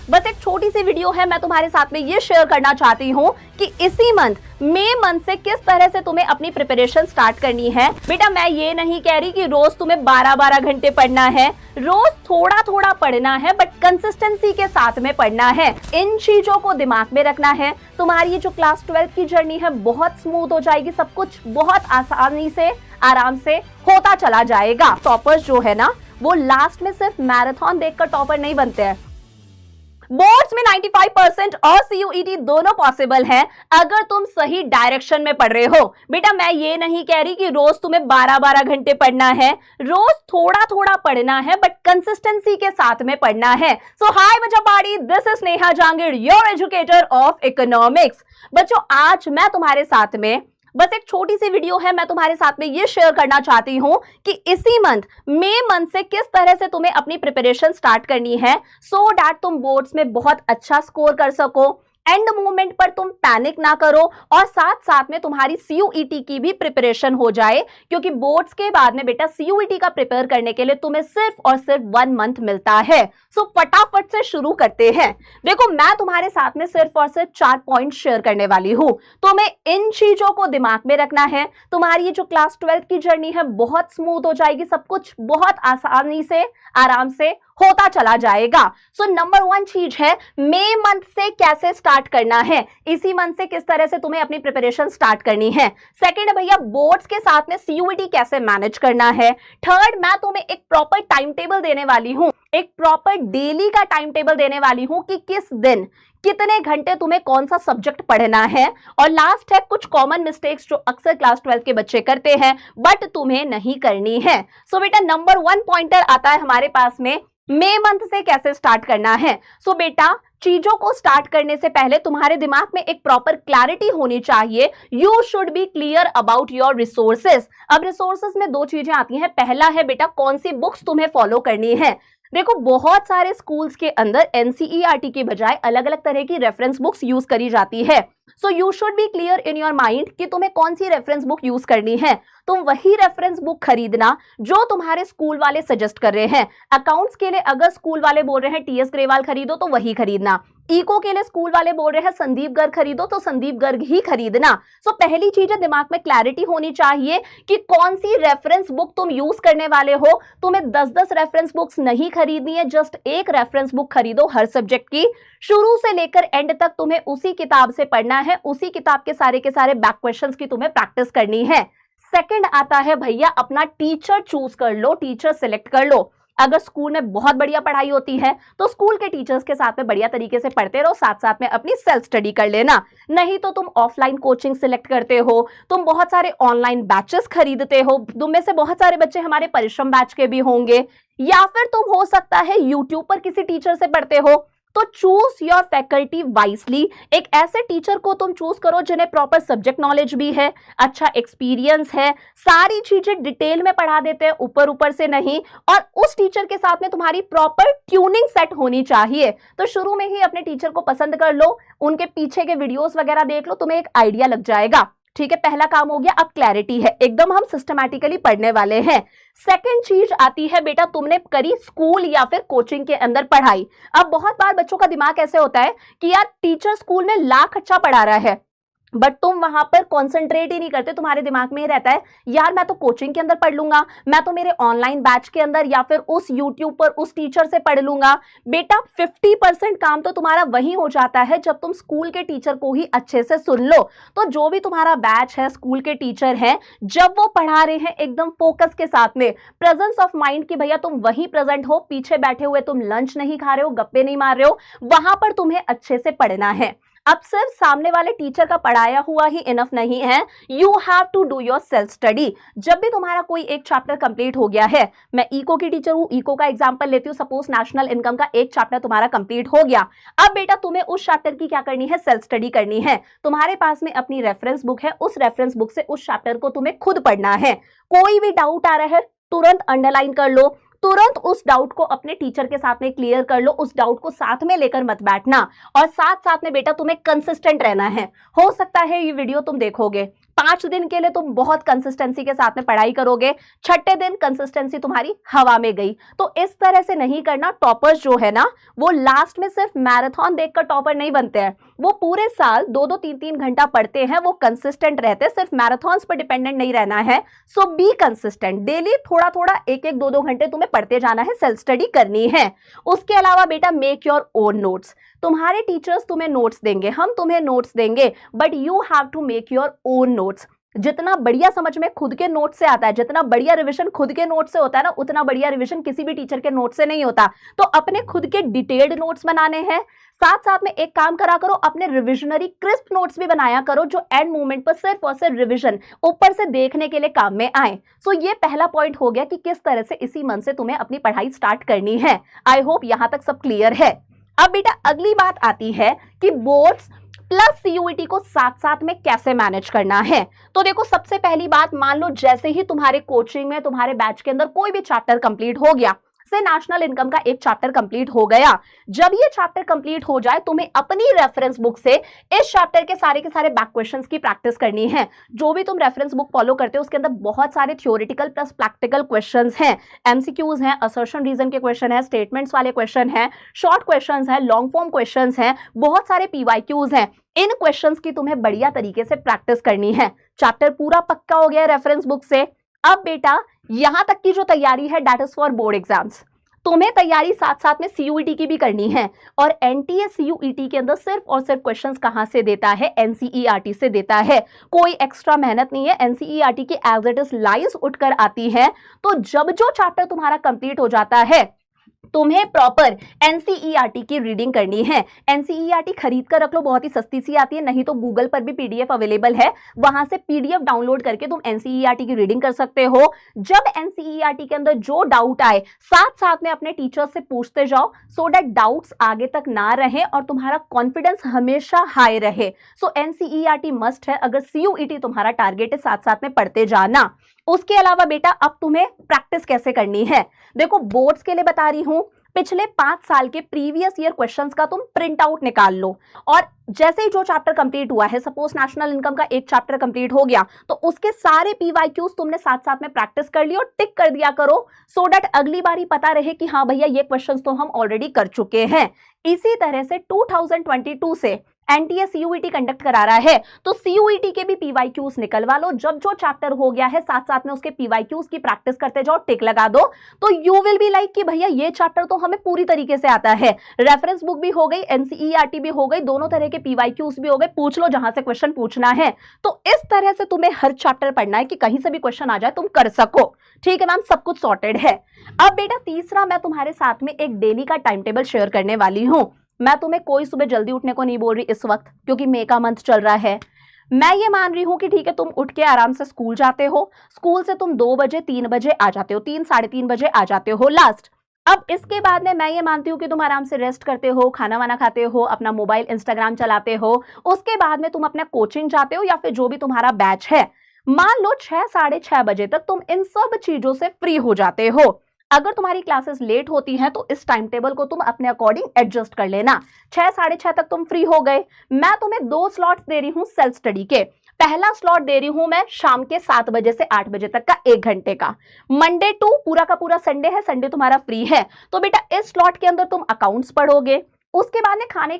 बस एक छोटी सी वीडियो है, मैं तुम्हारे साथ में ये शेयर करना चाहती हूँ कि इसी मंथ मई मंथ से किस तरह से तुम्हें अपनी प्रिपरेशन स्टार्ट करनी है। बेटा मैं ये नहीं कह रही कि रोज तुम्हें 12-12 घंटे पढ़ना है, रोज थोड़ा थोड़ा पढ़ना है, बट कंसिस्टेंसी के साथ में पढ़ना है। इन चीजों को दिमाग में रखना है। तुम्हारी ये जो क्लास 12 की जर्नी है बहुत स्मूथ हो जाएगी, सब कुछ बहुत आसानी से आराम से होता चला जाएगा। टॉपर्स जो है ना वो लास्ट में सिर्फ मैराथन देखकर टॉपर नहीं बनते हैं। बोर्ड्स में 95% और CUET दोनों पॉसिबल है अगर तुम सही डायरेक्शन में पढ़ रहे हो। बेटा मैं ये नहीं कह रही कि रोज तुम्हें 12-12 घंटे पढ़ना है, रोज थोड़ा थोड़ा पढ़ना है, बट कंसिस्टेंसी के साथ में पढ़ना है। सो हाय बच्चा party, this is Neha Jahangir, your educator of economics. बच्चों आज मैं तुम्हारे साथ में बस एक छोटी सी वीडियो है, मैं तुम्हारे साथ में ये शेयर करना चाहती हूँ कि इसी मंथ मई मंथ से किस तरह से तुम्हें अपनी प्रिपरेशन स्टार्ट करनी है सो दैट तुम बोर्ड्स में बहुत अच्छा स्कोर कर सको। एंड मोमेंट पर तुम पैनिक ना करो और साथ साथ में तुम्हारी CUET की भी प्रिपरेशन हो जाए, क्योंकि बोर्ड्स के बाद में बेटा CUET का प्रिपेयर करने के लिए तुम्हें सिर्फ और सिर्फ 1 मंथ मिलता है। सो फटाफट से शुरू करते हैं। देखो मैं तुम्हारे साथ में सिर्फ और सिर्फ 4 पॉइंट शेयर करने वाली हूँ, तुम्हें इन चीजों को दिमाग में रखना है। तुम्हारी ये जो क्लास 12 की जर्नी है बहुत स्मूथ हो जाएगी, सब कुछ बहुत आसानी से आराम से होता चला जाएगा। सो नंबर 1 चीज है मई मंथ से कैसे स्टार्ट करना है, इसी मंथ से किस तरह से तुम्हें अपनी प्रिपरेशन स्टार्ट करनी है। सेकंड है भैया बोर्ड्स के साथ में CUET कैसे मैनेज करना है। थर्ड मैं तुम्हें एक प्रॉपर टाइम टेबल देने वाली हूँ, एक प्रॉपर डेली का टाइम टेबल देने वाली हूँ कि किस दिन कितने घंटे तुम्हें कौन सा सब्जेक्ट पढ़ना है। और लास्ट है कुछ कॉमन मिस्टेक्स जो अक्सर क्लास 12 के बच्चे करते हैं बट तुम्हें नहीं करनी है। सो बेटा नंबर 1 पॉइंटर आता है हमारे पास में मई मंथ से कैसे स्टार्ट करना है। सो बेटा चीजों को स्टार्ट करने से पहले तुम्हारे दिमाग में एक प्रॉपर क्लैरिटी होनी चाहिए। You should be clear about your resources. अब रिसोर्सेस में 2 चीजें आती हैं। पहला है बेटा कौन सी बुक्स तुम्हें फॉलो करनी है। देखो बहुत सारे स्कूल्स के अंदर NCERT के बजाय अलग अलग तरह की रेफरेंस बुक्स यूज करी जाती है। So you should be clear in your mind कि तुम्हें कौन सी रेफरेंस बुक यूज करनी है। तुम वही रेफरेंस बुक खरीदना जो तुम्हारे स्कूल वाले सजेस्ट कर रहे हैं। अकाउंट्स के लिए अगर स्कूल वाले बोल रहे हैं TS ग्रेवाल खरीदो तो वही खरीदना। इको के लिए स्कूल वाले बोल रहे हैं संदीप गर्ग खरीदो तो संदीप गर्ग ही खरीदना। सो पहली चीज है दिमाग में क्लैरिटी होनी चाहिए कि कौन सी रेफरेंस बुक तुम यूज करने वाले हो। तुम्हें 10-10 रेफरेंस बुक्स नहीं खरीदनी है, जस्ट एक रेफरेंस बुक खरीदो हर सब्जेक्ट की। शुरू से लेकर एंड तक तुम्हें उसी किताब से पढ़ना है, उसी किताब के सारे बैक क्वेश्चंस की तुम्हें प्रैक्टिस करनी है। सेकंड आता है भैया अपना टीचर चूज कर लो, टीचर सिलेक्ट कर लो। अगर स्कूल में बहुत बढ़िया पढ़ाई होती है तो स्कूल के टीचर्स के साथ में बढ़िया तरीके से पढ़ते रहो, साथ साथ में अपनी सेल्फ स्टडी कर लेना। नहीं तो तुम ऑफलाइन कोचिंग सिलेक्ट करते हो, तुम बहुत सारे ऑनलाइन बैचेस खरीदते हो, तुम में से बहुत सारे बच्चे हमारे परिश्रम बैच के भी होंगे, या फिर तुम हो सकता है यूट्यूब पर किसी टीचर से पढ़ते हो। तो चूज योर फैकल्टी वाइसली। एक ऐसे टीचर को तुम चूज करो जिन्हें प्रॉपर सब्जेक्ट नॉलेज भी है, अच्छा एक्सपीरियंस है, सारी चीजें डिटेल में पढ़ा देते हैं, ऊपर ऊपर से नहीं। और उस टीचर के साथ में तुम्हारी प्रॉपर ट्यूनिंग सेट होनी चाहिए। तो शुरू में ही अपने टीचर को पसंद कर लो, उनके पीछे के वीडियोस वगैरह देख लो, तुम्हें एक आइडिया लग जाएगा। ठीक है, पहला काम हो गया। अब क्लैरिटी है, एकदम हम सिस्टमैटिकली पढ़ने वाले हैं। सेकंड चीज आती है बेटा तुमने करी स्कूल या फिर कोचिंग के अंदर पढ़ाई। अब बहुत बार बच्चों का दिमाग ऐसे होता है कि यार टीचर स्कूल में लाख अच्छा पढ़ा रहा है बट तुम वहां पर कॉन्सेंट्रेट ही नहीं करते। तुम्हारे दिमाग में ही रहता है यार मैं तो कोचिंग के अंदर पढ़ लूंगा, मैं तो मेरे ऑनलाइन बैच के अंदर या फिर उस यूट्यूब पर उस टीचर से पढ़ लूंगा। बेटा 50% काम तो तुम्हारा वही हो जाता है जब तुम स्कूल के टीचर को ही अच्छे से सुन लो। तो जो भी तुम्हारा बैच है, स्कूल के टीचर हैं, जब वो पढ़ा रहे हैं एकदम फोकस के साथ में, प्रेजेंस ऑफ माइंड की भैया तुम वहीं प्रेजेंट हो, पीछे बैठे हुए तुम लंच नहीं खा रहे हो, गप्पे नहीं मार रहे हो, वहां पर तुम्हें अच्छे से पढ़ना है। अब सिर्फ सामने वाले टीचर का पढ़ाया हुआ ही इनफ नहीं है, you have to do your self study. जब भी तुम्हारा कोई एक चैप्टर कंप्लीट हो गया है, मैं इको की टीचर हूं, इको का एग्जांपल लेती हूँ, सपोज नेशनल इनकम का एक चैप्टर तुम्हारा कंप्लीट हो गया। अब बेटा तुम्हें उस चैप्टर की क्या करनी है, सेल्फ स्टडी करनी है। तुम्हारे पास में अपनी रेफरेंस बुक है, उस रेफरेंस बुक से उस चैप्टर को तुम्हें खुद पढ़ना है। कोई भी डाउट आ रहा है तुरंत अंडरलाइन कर लो, तुरंत उस डाउट को अपने टीचर के साथ में क्लियर कर लो, उस डाउट को साथ में लेकर मत बैठना। और साथ साथ में बेटा तुम्हें कंसिस्टेंट रहना है। हो सकता है ये वीडियो तुम देखोगे, 5 दिन के लिए तुम बहुत कंसिस्टेंसी के साथ में पढ़ाई करोगे, छठे दिन कंसिस्टेंसी तुम्हारी हवा में गई। तो इस तरह से नहीं करना। टॉपर्स जो है ना, वो लास्ट में सिर्फ मैराथन देखकर टॉपर नहीं बनते हैं, वो पूरे साल 2-2 3-3 घंटा पढ़ते हैं, वो कंसिस्टेंट रहते हैं, सिर्फ मैराथन्स पर डिपेंडेंट नहीं रहना है। सो बी कंसिस्टेंट, डेली थोड़ा थोड़ा 1-1 2-2 घंटे तुम्हें पढ़ते जाना है, सेल्फ स्टडी करनी है। उसके अलावा बेटा मेक योर ओन नोट्स। तुम्हारे टीचर्स तुम्हें नोट्स देंगे, हम तुम्हें नोट्स देंगे, but you have to make your own notes. जितना बढ़िया समझ में खुद के नोट से आता है, जितना बढ़िया रिवीजन खुद के नोट से होता है ना, उतना बढ़िया रिवीजन किसी भी टीचर के नोट से नहीं होता। तो अपने खुद के डिटेल्ड नोट्स बनाने हैं। साथ साथ में एक काम करा करो, अपने रिविजनरी क्रिस्प नोट्स भी बनाया करो, जो एंड मोमेंट पर सिर्फ और सिर्फ रिविजन ऊपर से देखने के लिए काम में आए। सो ये पहला पॉइंट हो गया कि किस तरह से इसी मन से तुम्हें अपनी पढ़ाई स्टार्ट करनी है। आई होप यहां तक सब क्लियर है। अब बेटा अगली बात आती है कि बोर्ड्स प्लस सीयूईटी को साथ साथ में कैसे मैनेज करना है। तो देखो, सबसे पहली बात, मान लो जैसे ही तुम्हारे कोचिंग में तुम्हारे बैच के अंदर कोई भी चैप्टर कंप्लीट हो गया, से नेशनल इनकम का एक चैप्टर कंप्लीट हो गया, जब ये चैप्टर कंप्लीट हो जाए तुम्हें अपनी रेफरेंस बुक से इस चैप्टर के सारे बैक क्वेश्चंस की प्रैक्टिस करनी है। जो भी तुम रेफरेंस बुक फॉलो करते हो उसके अंदर बहुत सारे थ्योरेटिकल प्लस प्रैक्टिकल क्वेश्चंस हैं, एमसीक्यूज हैं, असर्शन रीजन के क्वेश्चन है, स्टेटमेंट्स वाले क्वेश्चन है, शॉर्ट क्वेश्चंस है, लॉन्ग फॉर्म क्वेश्चंस हैं, बहुत सारे पीवाईक्यूज हैं। इन क्वेश्चंस की तुम्हें बढ़िया तरीके से प्रैक्टिस करनी है। चैप्टर पूरा पक्का हो गया रेफरेंस बुक से। अब बेटा यहां तक की जो तैयारी है that is for board exams. तुम्हें तैयारी साथ साथ में सीयूईटी की भी करनी है। और एनटीए सीयूईटी के अंदर सिर्फ और सिर्फ क्वेश्चंस कहां से देता है? एनसीईआरटी से देता है। कोई एक्स्ट्रा मेहनत नहीं है, एनसीईआरटी की एज इट इज लाइंस उठकर आती है। तो जब जो चैप्टर तुम्हारा कंप्लीट हो जाता है, तुम्हें प्रॉपर एनसीईआरटी की रीडिंग करनी है। एनसीईआरटी खरीद कर रख लो, बहुत ही सस्ती सी आती है, नहीं तो गूगल पर भी पीडीएफ अवेलेबल है, वहां से पीडीएफ डाउनलोड करके तुम एनसीईआरटी की रीडिंग कर सकते हो। जब एनसीईआरटी के अंदर जो डाउट आए साथ साथ में अपने टीचर से पूछते जाओ, सो दैट डाउट्स आगे तक ना रहे और तुम्हारा कॉन्फिडेंस हमेशा हाई रहे। सो एनसीईआरटी मस्ट है। अगर सीयूईटी तुम्हारा टारगेट है, साथ साथ में पढ़ते जाना। उसके अलावा बेटा अब तुम्हें प्रैक्टिस कैसे करनी है, देखो बोर्ड्स के लिए बता रही हूं, पिछले 5 साल के प्रीवियस ईयर क्वेश्चंस का तुम प्रिंट आउट निकाल लो, और जैसे ही जो चैप्टर कंप्लीट हुआ है, सपोज नेशनल इनकम का एक चैप्टर कंप्लीट हो गया, तो उसके सारे पीवाईक्यूज तुमने साथ साथ में प्रैक्टिस कर ली और टिक कर दिया करो, सो दैट अगली बार ही पता रहे कि हाँ भैया ये क्वेश्चंस तो हम ऑलरेडी कर चुके हैं। इसी तरह से 2022 से एनटीए सीयूईटी कंडक्ट करा रहा है, तो सीयूईटी के भी पीवाईक्यूज निकलवा लो। जब जो चैप्टर हो गया है साथ साथ में उसके पीवाईक्यूज की प्रैक्टिस करते जाओ, टिक लगा दो, तो यू विल बी लाइक कि भैया ये चैप्टर तो हमें पूरी तरीके से आता है। रेफरेंस बुक भी हो गई, एनसीईआरटी भी हो गई, दोनों तरह के पीवाईक्यूज भी हो गए, पूछ लो जहां से क्वेश्चन पूछना है। तो इस तरह से तुम्हें हर चैप्टर पढ़ना है कि कहीं से भी क्वेश्चन आ जाए तुम कर सको। ठीक है मैम, सब कुछ सॉर्टेड है। अब बेटा तीसरा, मैं तुम्हारे साथ में एक डेली का टाइम टेबल शेयर करने वाली हूं। मैं तुम्हें कोई सुबह जल्दी उठने को नहीं बोल रही इस वक्त, क्योंकि मई का मंथ चल रहा है। मैं ये मान रही हूं कि ठीक है तुम उठ के आराम से स्कूल जाते हो, स्कूल से तुम 2 बजे 3 बजे आ जाते हो, 3 साढ़े 3 बजे आ जाते हो लास्ट। अब इसके बाद में मैं ये मानती हूँ कि तुम आराम से रेस्ट करते हो, खाना वाना खाते हो, अपना मोबाइल इंस्टाग्राम चलाते हो, उसके बाद में तुम अपना कोचिंग जाते हो या फिर जो भी तुम्हारा बैच है। मान लो 6 साढ़े 6 बजे तक तुम इन सब चीजों से फ्री हो जाते हो। अगर तुम्हारी क्लासेस लेट होती हैं तो इस टाइम टेबल को तुम अपने अकॉर्डिंग एडजस्ट कर लेना। 6 साढ़े 6 तक तुम फ्री हो गए। मैं तुम्हें 2 स्लॉट्स दे रही हूँ सेल्फ स्टडी के। पहला स्लॉट दे रही हूं मैं शाम के 7 बजे से 8 बजे तक का 1 घंटे का। मंडे टू पूरा का पूरा संडे है, संडे तुम्हारा फ्री है। तो बेटा इस स्लॉट के अंदर तुम अकाउंट्स पढ़ोगे। उसके बाद में खाने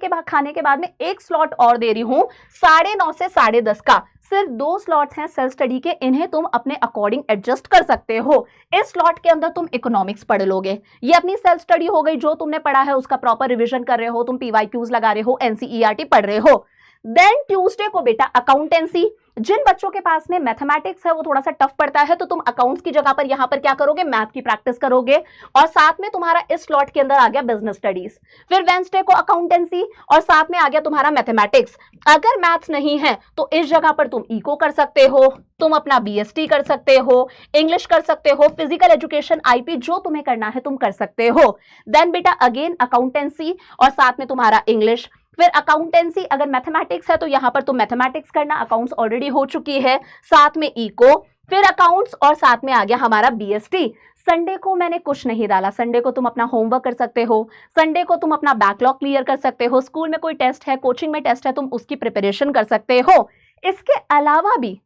के बाद में एक स्लॉट और दे रही हूं 9:30 से 10:30 का। सिर्फ 2 स्लॉट्स हैं सेल्फ स्टडी के, इन्हें तुम अपने अकॉर्डिंग एडजस्ट कर सकते हो। इस स्लॉट के अंदर तुम इकोनॉमिक्स पढ़ लोगे। ये अपनी सेल्फ स्टडी हो गई, जो तुमने पढ़ा है उसका प्रॉपर रिवीजन कर रहे हो, तुम पीवाईक्यूज लगा रहे हो, एनसीईआरटी पढ़ रहे हो। देन ट्यूसडे को बेटा अकाउंटेंसी। जिन बच्चों के पास में मैथमेटिक्स है वो थोड़ा सा टफ पड़ता है, तो तुम अकाउंट्स की जगह पर यहां पर क्या करोगे, मैथ की प्रैक्टिस करोगे। और साथ में तुम्हारा इस स्लॉट के अंदर आ गया बिजनेस स्टडीज। फिर वेडनेसडे को अकाउंटेंसी और साथ में आ गया तुम्हारा मैथमेटिक्स। अगर मैथ्स नहीं है तो इस जगह पर तुम इको कर सकते हो, तुम अपना बीएसटी कर सकते हो, इंग्लिश कर सकते हो, फिजिकल एजुकेशन, आईपी, जो तुम्हें करना है तुम कर सकते हो। देन बेटा अगेन अकाउंटेंसी और साथ में तुम्हारा इंग्लिश। फिर अकाउंटेंसी, अगर मैथमेटिक्स है तो यहां पर तुम मैथमेटिक्स करना, अकाउंट्स ऑलरेडी हो चुकी है, साथ में इको, फिर अकाउंट्स और साथ में आ गया हमारा बीएसटी। संडे को मैंने कुछ नहीं डाला, संडे को तुम अपना होमवर्क कर सकते हो, संडे को तुम अपना बैकलॉग क्लियर कर सकते हो, स्कूल में कोई टेस्ट है, कोचिंग में टेस्ट है, तुम उसकी प्रिपरेशन कर सकते हो। इसके अलावा भी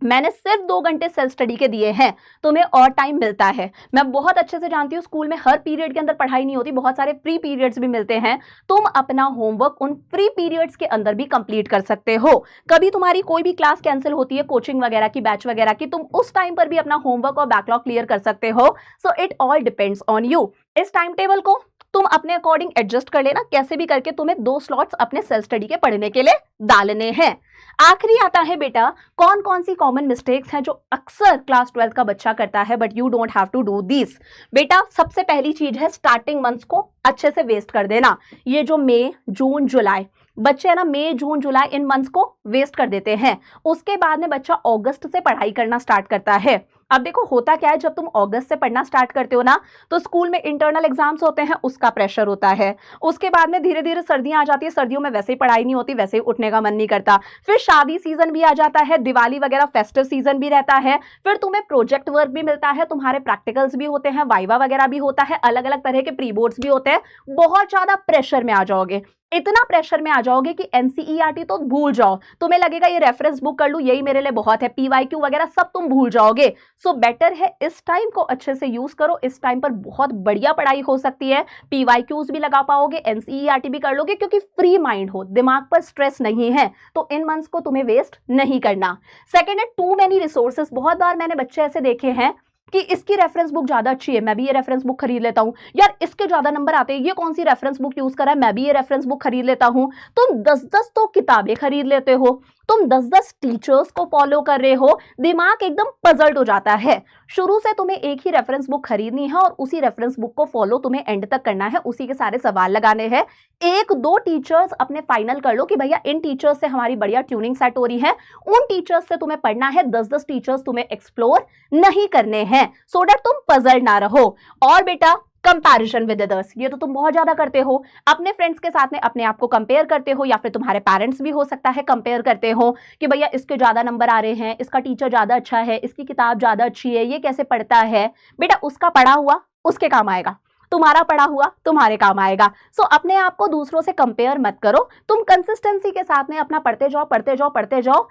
मैंने सिर्फ 2 घंटे सेल्फ स्टडी के दिए हैं, तुम्हें और टाइम मिलता है। मैं बहुत अच्छे से जानती हूँ स्कूल में हर पीरियड के अंदर पढ़ाई नहीं होती, बहुत सारे फ्री पीरियड्स भी मिलते हैं। तुम अपना होमवर्क उन फ्री पीरियड्स के अंदर भी कंप्लीट कर सकते हो। कभी तुम्हारी कोई भी क्लास कैंसिल होती है कोचिंग वगैरह की, बैच वगैरह की, तुम उस टाइम पर भी अपना होमवर्क और बैकलॉग क्लियर कर सकते हो। So it all depends on you. इस टाइम टेबल को तुम अपने अकॉर्डिंग एडजस्ट कर लेना, कैसे भी करके तुम्हें 2 स्लॉट्स अपने सेल्फ स्टडी के पढ़ने के लिए डालने हैं। आखिरी आता है बेटा, कौन कौन सी कॉमन मिस्टेक्स हैं जो अक्सर क्लास 12 का बच्चा करता है, but you don't have to do this. बेटा सबसे पहली चीज है स्टार्टिंग मंथ्स को अच्छे से वेस्ट कर देना। ये जो मई जून जुलाई बच्चे है ना, मई जून जुलाई इन मंथ्स को वेस्ट कर देते हैं। उसके बाद में बच्चा अगस्त से पढ़ाई करना स्टार्ट करता है। अब देखो होता क्या है, जब तुम अगस्त से पढ़ना स्टार्ट करते हो ना, तो स्कूल में इंटरनल एग्जाम्स होते हैं, उसका प्रेशर होता है। उसके बाद में धीरे धीरे सर्दियां आ जाती है, सर्दियों में वैसे ही पढ़ाई नहीं होती, वैसे ही उठने का मन नहीं करता। फिर शादी सीजन भी आ जाता है, दिवाली वगैरह फेस्टिव सीजन भी रहता है। फिर तुम्हें प्रोजेक्ट वर्क भी मिलता है, तुम्हारे प्रैक्टिकल्स भी होते हैं, वाइवा वगैरह भी होता है, अलग अलग तरह के प्री बोर्ड्स भी होते हैं। बहुत ज्यादा प्रेशर में आ जाओगे, इतना प्रेशर में आ जाओगे कि एनसीईआरटी तो भूल जाओ। तुम्हें लगेगा ये रेफरेंस बुक कर लूं, यही मेरे लिए बहुत है, पीवाईक्यू वगैरह सब तुम भूल जाओगे। सो बेटर है इस टाइम को अच्छे से यूज करो। इस टाइम पर बहुत बढ़िया पढ़ाई हो सकती है, पीवाईक्यूज भी लगा पाओगे, एनसीईआरटी भी कर लोगे, क्योंकि फ्री माइंड हो, दिमाग पर स्ट्रेस नहीं है। तो इन मंथ्स को तुम्हें वेस्ट नहीं करना। सेकेंड है टू मेनी रिसोर्सेज। बहुत बार मैंने बच्चे ऐसे देखे हैं कि इसकी रेफरेंस बुक ज्यादा अच्छी है, मैं भी ये रेफरेंस बुक खरीद लेता हूं। यार इसके ज्यादा नंबर आते हैं, ये कौन सी रेफरेंस बुक यूज कर रहा है, मैं भी ये रेफरेंस बुक खरीद लेता हूं। तुम 10-10 तो किताबें खरीद लेते हो, तुम 10-10 टीचर्स को फॉलो कर रहे हो, दिमाग एकदम पजल्ड हो जाता है। शुरू से तुम्हें एक ही रेफरेंस बुक खरीदनी है और उसी रेफरेंस बुक को फॉलो तुम्हें एंड तक करना है, उसी के सारे सवाल लगाने हैं। 1-2 टीचर्स अपने फाइनल कर लो कि भैया इन टीचर्स से हमारी बढ़िया ट्यूनिंग सेट हो रही है, उन टीचर्स से तुम्हें पढ़ना है। 10-10 टीचर्स तुम्हें एक्सप्लोर नहीं करने हैं, सो दैट तुम पजल ना रहो। और बेटा कंपैरिजन विद अदर्स, ये तो तुम बहुत ज्यादा करते हो, अपने फ्रेंड्स के साथ में अपने आप को कंपेयर करते हो, या फिर तुम्हारे पेरेंट्स भी हो सकता है कंपेयर करते हो कि भैया इसके ज्यादा नंबर आ रहे हैं, इसका टीचर ज्यादा अच्छा है, इसकी किताब ज्यादा अच्छी है, ये कैसे पढ़ता है। बेटा उसका पढ़ा हुआ उसके काम आएगा, तुम्हारा पढ़ा हुआ तुम्हारे काम आएगा। सो अपने आप को दूसरों से कंपेयर मत करो, तुम कंसिस्टेंसी के साथ में अपना पढ़ते जाओ पढ़ते जाओ पढ़ते जाओ,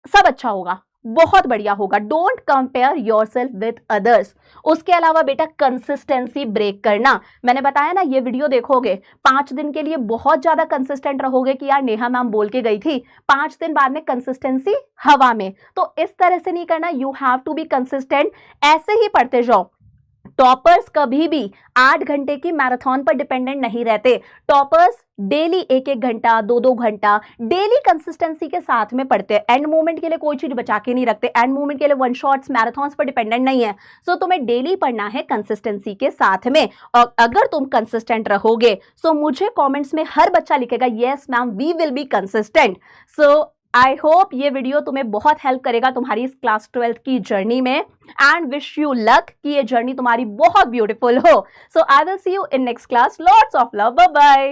सब अच्छा होगा, बहुत बढ़िया होगा। Don't compare yourself with others. उसके अलावा बेटा कंसिस्टेंसी ब्रेक करना, मैंने बताया ना, ये वीडियो देखोगे 5 दिन के लिए बहुत ज्यादा कंसिस्टेंट रहोगे कि यार नेहा मैम बोल के गई थी, 5 दिन बाद में कंसिस्टेंसी हवा में। तो इस तरह से नहीं करना, you have to be consistent, ऐसे ही पढ़ते जाओ। टॉपर्स कभी भी 8 घंटे की मैराथन पर डिपेंडेंट नहीं रहते। टॉपर्स डेली 1-1 घंटा 2-2 घंटा डेली कंसिस्टेंसी के साथ में पढ़ते हैं। एंड मोमेंट के लिए कोई चीज बचा के नहीं रखते, एंड मोमेंट के लिए वन शॉट्स मैराथन्स पर डिपेंडेंट नहीं है। सो तुम्हें डेली पढ़ना है कंसिस्टेंसी के साथ में, और अगर तुम कंसिस्टेंट रहोगे सो मुझे कमेंट्स में हर बच्चा लिखेगा yes ma'am we will be consistent. So I hope ये वीडियो तुम्हें बहुत हेल्प करेगा तुम्हारी इस क्लास 12 की जर्नी में, एंड विश यू लक कि ये जर्नी तुम्हारी बहुत ब्यूटीफुल हो। So I will see you in next class. Lots of love, bye bye.